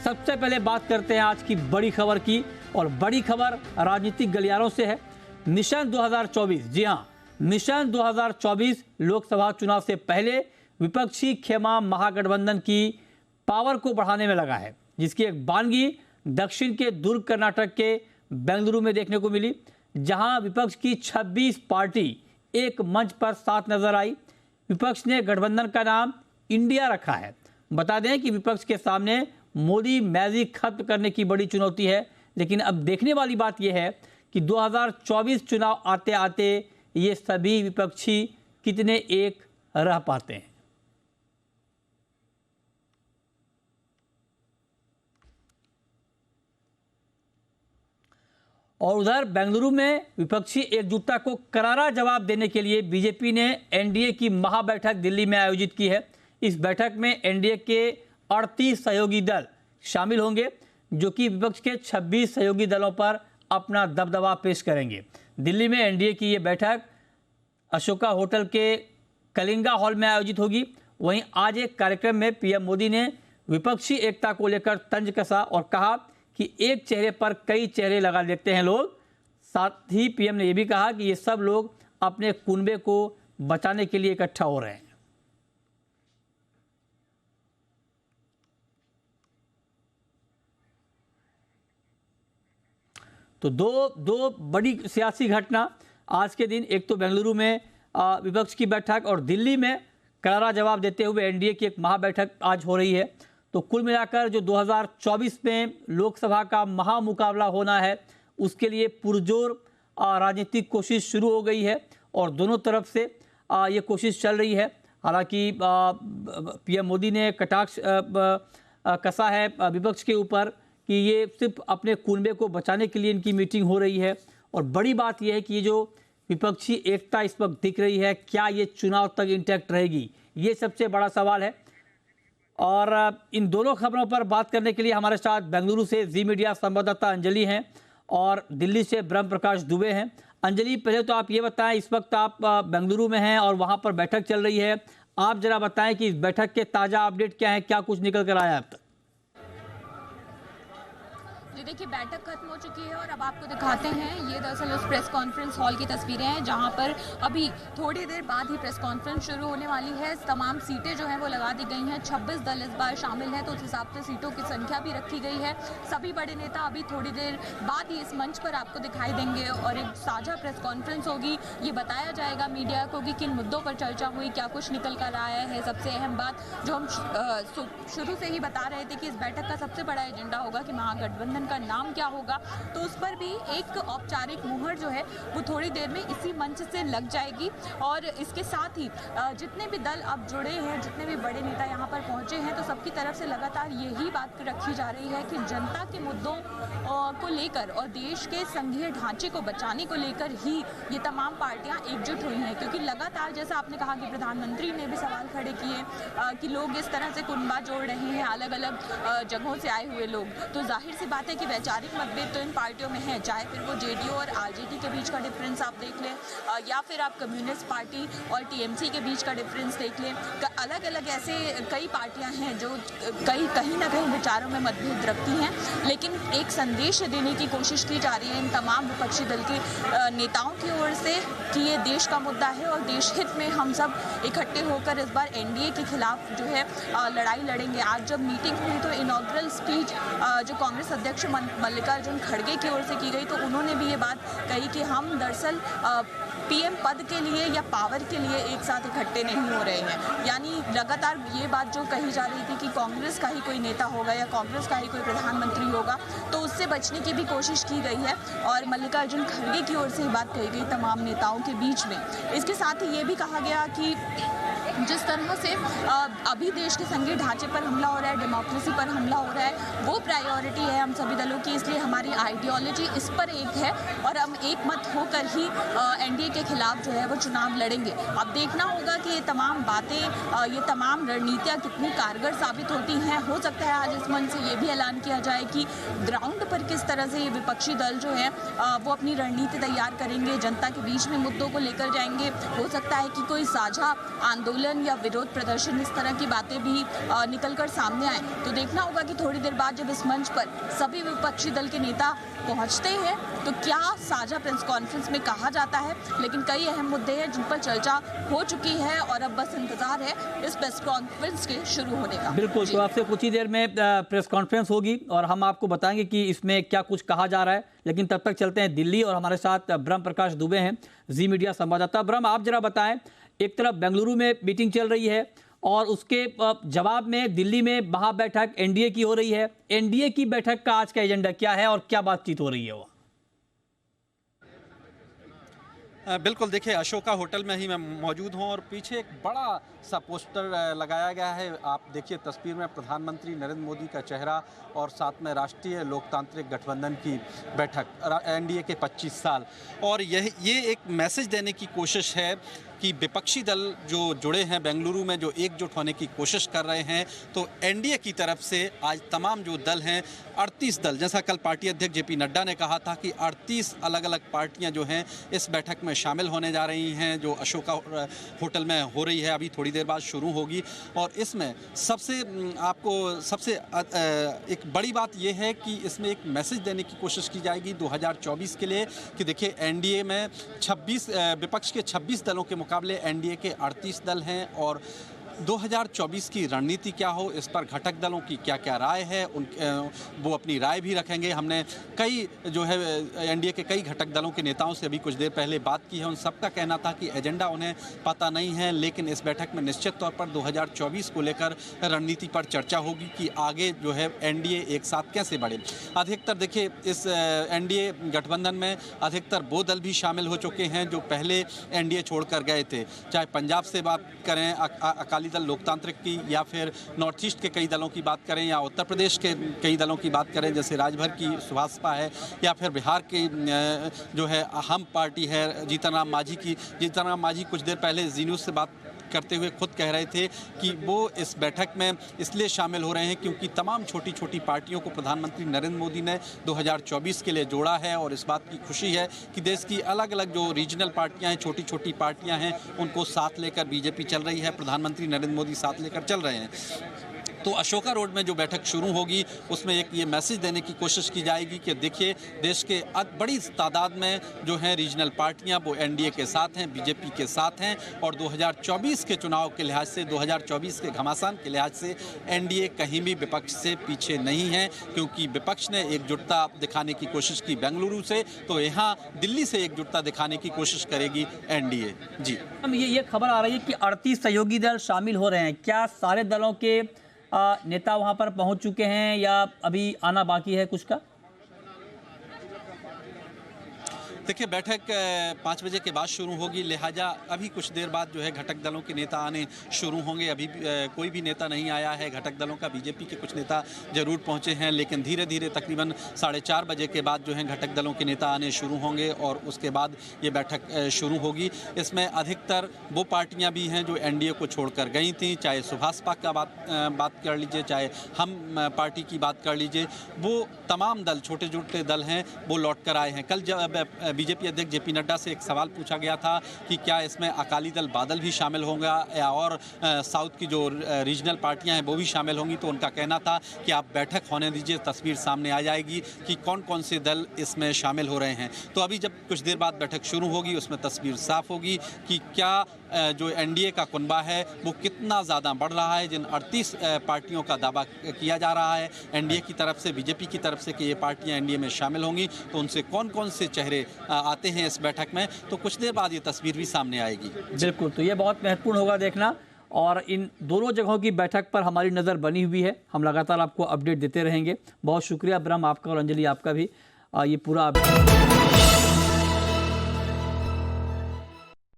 सबसे पहले बात करते हैं आज की बड़ी खबर की, और बड़ी खबर राजनीतिक गलियारों से है। मिशन 2024, जी हां, मिशन 2024 लोकसभा चुनाव से पहले विपक्षी खेमा महागठबंधन की पावर को बढ़ाने में लगा है, जिसकी एक बानगी दक्षिण के दुर्ग कर्नाटक के बेंगलुरु में देखने को मिली, जहां विपक्ष की 26 पार्टी एक मंच पर साथ नजर आई। विपक्ष ने गठबंधन का नाम इंडिया रखा है। बता दें कि विपक्ष के सामने मोदी मैजिक खत्म करने की बड़ी चुनौती है, लेकिन अब देखने वाली बात यह है कि 2024 चुनाव आते आते ये सभी विपक्षी कितने एक रह पाते हैं। और उधर बेंगलुरु में विपक्षी एकजुटता को करारा जवाब देने के लिए बीजेपी ने एनडीए की महाबैठक दिल्ली में आयोजित की है। इस बैठक में एनडीए के 38 सहयोगी दल शामिल होंगे, जो कि विपक्ष के 26 सहयोगी दलों पर अपना दबदबा पेश करेंगे। दिल्ली में एनडीए की ये बैठक अशोका होटल के कलिंगा हॉल में आयोजित होगी। वहीं आज एक कार्यक्रम में पीएम मोदी ने विपक्षी एकता को लेकर तंज कसा और कहा कि एक चेहरे पर कई चेहरे लगा लेते हैं लोग। साथ ही पीएम ने यह भी कहा कि ये सब लोग अपने कुनबे को बचाने के लिए इकट्ठा हो रहे हैं। तो दो बड़ी सियासी घटना आज के दिन, एक तो बेंगलुरु में विपक्ष की बैठक और दिल्ली में करारा जवाब देते हुए एनडीए की एक महाबैठक आज हो रही है। तो कुल मिलाकर जो 2024 में लोकसभा का महामुकाबला होना है, उसके लिए पुरजोर राजनीतिक कोशिश शुरू हो गई है और दोनों तरफ से ये कोशिश चल रही है। हालांकि पीएम मोदी ने कटाक्ष कसा है विपक्ष के ऊपर कि ये सिर्फ अपने कुनबे को बचाने के लिए इनकी मीटिंग हो रही है। और बड़ी बात यह है कि ये जो विपक्षी एकता इस वक्त दिख रही है, क्या ये चुनाव तक इंटैक्ट रहेगी, ये सबसे बड़ा सवाल है। और इन दोनों खबरों पर बात करने के लिए हमारे साथ बेंगलुरु से जी मीडिया संवाददाता अंजलि हैं और दिल्ली से ब्रह्म प्रकाश दुबे हैं। अंजलि, पहले तो आप ये बताएं, इस वक्त आप बेंगलुरु में हैं और वहाँ पर बैठक चल रही है। आप जरा बताएं कि इस बैठक के ताज़ा अपडेट क्या है, क्या कुछ निकल कर आया अब तक? देखिए, बैठक खत्म हो चुकी है और अब आपको दिखाते हैं, ये दरअसल उस प्रेस कॉन्फ्रेंस हॉल की तस्वीरें हैं जहां पर अभी थोड़ी देर बाद ही प्रेस कॉन्फ्रेंस शुरू होने वाली है। तमाम सीटें जो हैं वो लगा दी गई हैं। 26 दल इस बार शामिल हैं, तो उस हिसाब से सीटों की संख्या भी रखी गई है। सभी बड़े नेता अभी थोड़ी देर बाद ही इस मंच पर आपको दिखाई देंगे और एक साझा प्रेस कॉन्फ्रेंस होगी। ये बताया जाएगा मीडिया को कि किन मुद्दों पर चर्चा हुई, क्या कुछ निकल कर आया है। सबसे अहम बात जो हम शुरू से ही बता रहे थे कि इस बैठक का सबसे बड़ा एजेंडा होगा कि महागठबंधन का नाम क्या होगा, तो उस पर भी एक औपचारिक मुहर जो है वो थोड़ी देर में इसी मंच से लग जाएगी। और इसके साथ ही जितने भी दल अब जुड़े हैं, जितने भी बड़े नेता यहाँ पर पहुंचे हैं, तो सबकी तरफ से लगातार यही बात रखी जा रही है कि जनता के मुद्दों को लेकर और देश के संघीय ढांचे को बचाने को लेकर ही ये तमाम पार्टियां एकजुट हुई हैं। क्योंकि लगातार, जैसा आपने कहा कि प्रधानमंत्री ने भी सवाल खड़े किए कि लोग इस तरह से कुनबा जोड़ रहे हैं, अलग अलग जगहों से आए हुए लोग, तो जाहिर सी बात है कि वैचारिक मतभेद तो इन पार्टियों में है। चाहे फिर वो जेडीयू और आरजेडी के बीच का डिफरेंस आप देख लें, या फिर आप कम्युनिस्ट पार्टी और टीएमसी के बीच का डिफरेंस देख लें। अलग अलग ऐसे कई पार्टियां हैं जो कहीं ना कहीं विचारों में मतभेद रखती हैं, लेकिन एक संदेश देने की कोशिश की जा रही है इन तमाम विपक्षी दल के नेताओं की ओर से कि ये देश का मुद्दा है और देश हित में हम सब इकट्ठे होकर इस बार एनडीए के खिलाफ जो है लड़ाई लड़ेंगे। आज जब मीटिंग हुई तो इनॉग्रल स्पीच जो कांग्रेस अध्यक्ष मल्लिकार्जुन खड़गे की ओर से की गई, तो उन्होंने भी ये बात कही कि हम दरअसल पीएम पद के लिए या पावर के लिए एक साथ इकट्ठे नहीं हो रहे हैं। यानी लगातार ये बात जो कही जा रही थी कि कांग्रेस का ही कोई नेता होगा या कांग्रेस का ही कोई प्रधानमंत्री होगा, तो उससे बचने की भी कोशिश की गई है और मल्लिकार्जुन खड़गे की ओर से ये बात कही गई तमाम नेताओं के बीच में। इसके साथ ही ये भी कहा गया कि जिस तरह से अभी देश के संघीय ढांचे पर हमला हो रहा है, डेमोक्रेसी पर हमला हो रहा है, वो प्रायोरिटी है हम सभी दलों की। इसलिए हमारी आइडियोलॉजी इस पर एक है और हम एक मत होकर ही एनडीए के खिलाफ जो है वो चुनाव लड़ेंगे। अब देखना होगा कि ये तमाम बातें, ये तमाम रणनीतियाँ कितनी कारगर साबित होती हैं। हो सकता है आज इस मंच से ये भी ऐलान किया जाए कि ग्राउंड पर किस तरह से ये विपक्षी दल जो है वो अपनी रणनीति तैयार करेंगे, जनता के बीच में मुद्दों को लेकर जाएंगे। हो सकता है कि कोई साझा आंदोलन या विरोध प्रदर्शन, इस तरह की बातें भी निकल कर सामने आए। तो देखना होगा कि थोड़ी देर बाद जब इस मंच पर सभी विपक्षी दल के नेता पहुंचते हैं तो क्या साझा प्रेस कॉन्फ्रेंस में कहा जाता है, लेकिन कई अहम मुद्दे हैं जिन पर चर्चा हो चुकी है और अब बस इंतजार है इस प्रेस कॉन्फ्रेंस के शुरू होने का। बिल्कुल, तो आपसे कुछ ही देर में प्रेस कॉन्फ्रेंस होगी और हम आपको बताएंगे कि इसमें क्या कुछ कहा जा रहा है, लेकिन तब तक चलते हैं दिल्ली और हमारे साथ ब्रह्म प्रकाश दुबे हैं, जी मीडिया संवाददाता। ब्रह्म, आप जरा बताएं, एक तरफ बेंगलुरु में मीटिंग चल रही है और उसके जवाब में दिल्ली में महाबैठक एनडीए की हो रही है। एनडीए की बैठक का आज का एजेंडा क्या है और क्या बातचीत हो रही है वो? बिल्कुल, देखिए अशोका होटल में ही मैं मौजूद हूं और पीछे एक बड़ा सा पोस्टर लगाया गया है। आप देखिए तस्वीर में प्रधानमंत्री नरेंद्र मोदी का चेहरा और साथ में राष्ट्रीय लोकतांत्रिक गठबंधन की बैठक, एनडीए के 25 साल। और ये एक मैसेज देने की कोशिश है कि विपक्षी दल जो जुड़े हैं बेंगलुरु में, जो एकजुट होने की कोशिश कर रहे हैं, तो एनडीए की तरफ से आज तमाम जो दल हैं 38 दल, जैसा कल पार्टी अध्यक्ष जेपी नड्डा ने कहा था कि 38 अलग अलग पार्टियां जो हैं इस बैठक में शामिल होने जा रही हैं, जो अशोका होटल में हो रही है, अभी थोड़ी देर बाद शुरू होगी। और इसमें सबसे एक बड़ी बात यह है कि इसमें एक मैसेज देने की कोशिश की जाएगी 2024 के लिए कि देखिए एनडीए में 26 विपक्ष के 26 दलों के मुकाबले एनडीए के 38 दल हैं और 2024 की रणनीति क्या हो, इस पर घटक दलों की क्या क्या राय है, वो अपनी राय भी रखेंगे। हमने कई जो है एनडीए के कई घटक दलों के नेताओं से अभी कुछ देर पहले बात की है। उन सबका कहना था कि एजेंडा उन्हें पता नहीं है, लेकिन इस बैठक में निश्चित तौर पर 2024 को लेकर रणनीति पर चर्चा होगी कि आगे जो है एनडीए एक साथ कैसे बढ़े। अधिकतर देखिए इस एनडीए गठबंधन में अधिकतर वो दल भी शामिल हो चुके हैं जो पहले एनडीए छोड़कर गए थे, चाहे पंजाब से बात करें अकाली दल लोकतांत्रिक की, या फिर नॉर्थ ईस्ट के कई दलों की बात करें, या उत्तर प्रदेश के कई दलों की बात करें जैसे राजभर की सुभाषपा है, या फिर बिहार की जो है हम पार्टी है जीतन राम मांझी कुछ देर पहले जी न्यूज़ से बात करते हुए खुद कह रहे थे कि वो इस बैठक में इसलिए शामिल हो रहे हैं क्योंकि तमाम छोटी छोटी पार्टियों को प्रधानमंत्री नरेंद्र मोदी ने 2024 के लिए जोड़ा है और इस बात की खुशी है कि देश की अलग अलग जो रीजनल पार्टियां हैं, छोटी छोटी पार्टियां हैं, उनको साथ लेकर बीजेपी चल रही है, प्रधानमंत्री नरेंद्र मोदी साथ लेकर चल रहे हैं। तो अशोका रोड में जो बैठक शुरू होगी उसमें एक ये मैसेज देने की कोशिश की जाएगी कि देखिए देश के बड़ी तादाद में जो हैं रीजनल पार्टियां वो एनडीए के साथ हैं, बीजेपी के साथ हैं और 2024 के चुनाव के लिहाज से, 2024 के घमासान के लिहाज से एनडीए कहीं भी विपक्ष से पीछे नहीं है, क्योंकि विपक्ष ने एकजुटता दिखाने की कोशिश की बेंगलुरु से, तो यहाँ दिल्ली से एकजुटता दिखाने की कोशिश करेगी एनडीए। जी, ये खबर आ रही है कि 38 सहयोगी दल शामिल हो रहे हैं। क्या सारे दलों के नेता वहां पर पहुंच चुके हैं या अभी आना बाकी है कुछ का? देखिए बैठक 5 बजे के बाद शुरू होगी, लिहाजा अभी कुछ देर बाद जो है घटक दलों के नेता आने शुरू होंगे। अभी कोई भी नेता नहीं आया है घटक दलों का। बीजेपी के कुछ नेता जरूर पहुंचे हैं, लेकिन धीरे धीरे तकरीबन 4:30 बजे के बाद जो है घटक दलों के नेता आने शुरू होंगे और उसके बाद ये बैठक शुरू होगी। इसमें अधिकतर वो पार्टियां भी हैं जो एनडीए को छोड़कर गई थी, चाहे सुभाषपा का बात कर लीजिए, चाहे हम पार्टी की बात कर लीजिए, वो तमाम दल छोटे छोटे दल हैं वो लौट कर आए हैं। कल जब बीजेपी अध्यक्ष जेपी नड्डा से एक सवाल पूछा गया था कि क्या इसमें अकाली दल बादल भी शामिल होगा या और साउथ की जो रीजनल पार्टियां हैं वो भी शामिल होंगी, तो उनका कहना था कि आप बैठक होने दीजिए, तस्वीर सामने आ जाएगी कि कौन कौन से दल इसमें शामिल हो रहे हैं। तो अभी जब कुछ देर बाद बैठक शुरू होगी उसमें तस्वीर साफ होगी कि क्या जो एनडीए का कुनबा है वो कितना ज़्यादा बढ़ रहा है। जिन 38 पार्टियों का दावा किया जा रहा है एनडीए की तरफ से, बीजेपी की तरफ से कि ये पार्टियां एनडीए में शामिल होंगी, तो उनसे कौन कौन से चेहरे आते हैं इस बैठक में, तो कुछ देर बाद ये तस्वीर भी सामने आएगी। बिल्कुल, तो ये बहुत महत्वपूर्ण होगा देखना, और इन दोनों जगहों की बैठक पर हमारी नज़र बनी हुई है। हम लगातार आपको अपडेट देते रहेंगे। बहुत शुक्रिया ब्रह्म आपका और अंजलि आपका भी, ये पूरा